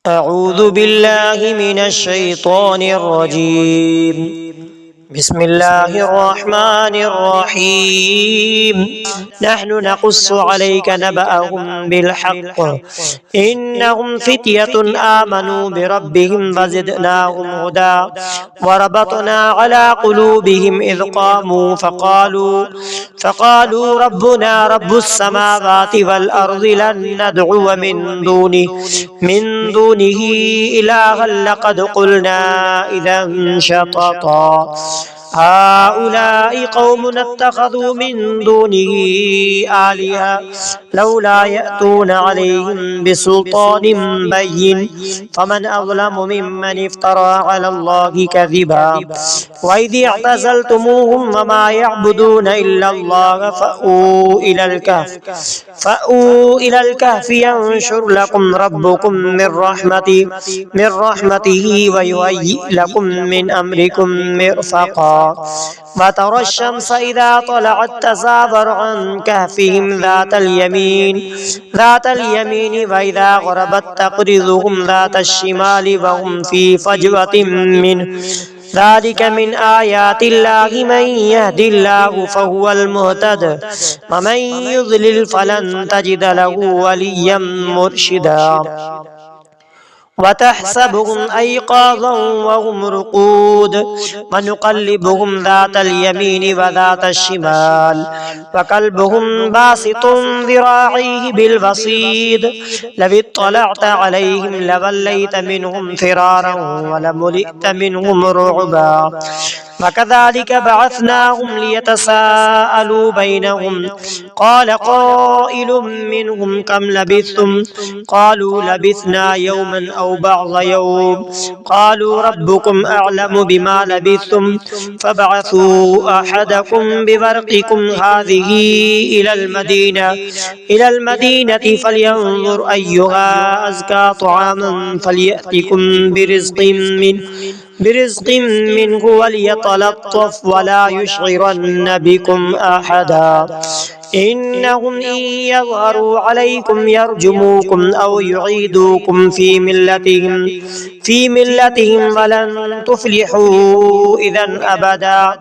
أعوذ بالله من الشيطان الرجيم. بسم الله الرحمن الرحيم. نحن نقص عليك نبأهم بالحق إنهم فتية آمنوا بربهم وزدناهم هدى وربطنا على قلوبهم إذ قاموا فقالوا ربنا رب السماوات والأرض لن ندعو من دونه إلها لقد قلنا إذا شططا هؤلاء قوم اتخذوا من دونه آلهة لولا يأتون عليهم بسلطان بين فمن أظلم ممن افترى على الله كذبا وإذ اعتزلتموهم وما يعبدون إلا الله فأووا إلى الكهف ينشر لكم ربكم من رحمته ويهيئ لكم من أمركم مرفقا وترى الشمس إذا طلعت تزاور عن كهفهم ذات اليمين وإذا غربت تقرضهم ذات الشمال وهم في فجوة منه ذلك من آيات الله من يهد الله فهو المهتد ومن يضلل فلن تجد له وليا مرشدا وتحسبهم أيقاظا وهم رقود ونقلبهم ذات اليمين وذات الشمال وكلبهم باسط ذراعيه بالوصيد لو اطلعت عليهم لوليت منهم فرارا ولملئت منهم رعبا وكذلك بعثناهم ليتساءلوا بينهم قال قائل منهم كم لبثتم قالوا لبثنا يوما أو بعض يوم قالوا ربكم أعلم بما لبثتم فابعثوا أحدكم بورقكم هذه إلى المدينة فلينظر أيها أزكى طعاما فليأتكم برزق منه وليتلطف ولا يشعرن بكم أحدا إنهم إن يظهروا عليكم يرجموكم أو يعيدوكم في ملتهم ولن تفلحوا إذا أبدا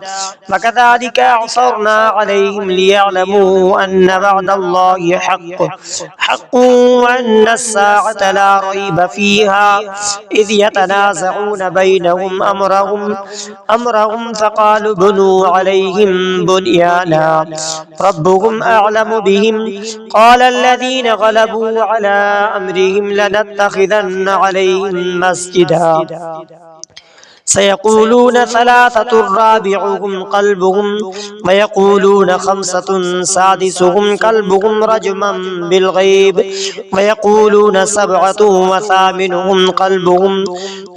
وكذلك أعثرنا عليهم ليعلموا أن وعد الله حق وأن الساعة لا ريب فيها إذ يتنازعون بينهم أمرهم فقالوا بنوا عليهم بنيانا ربهم أعلم بهم قال الذين غلبوا على أمرهم لنتخذن عليهم مسجدا سيقولون ثلاثة رابعهم قلبهم ويقولون خمسة سادسهم كلبهم رجما بالغيب ويقولون سبعة وثامنهم قلبهم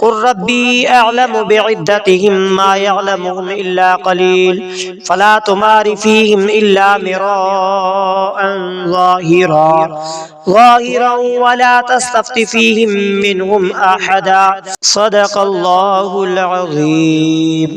قل ربي أعلم بعدتهم ما يعلمهم إلا قليل فلا تمار فيهم إلا مراء ظاهرا ولا تستفت فيهم منهم أحدا صدق الله العظيم.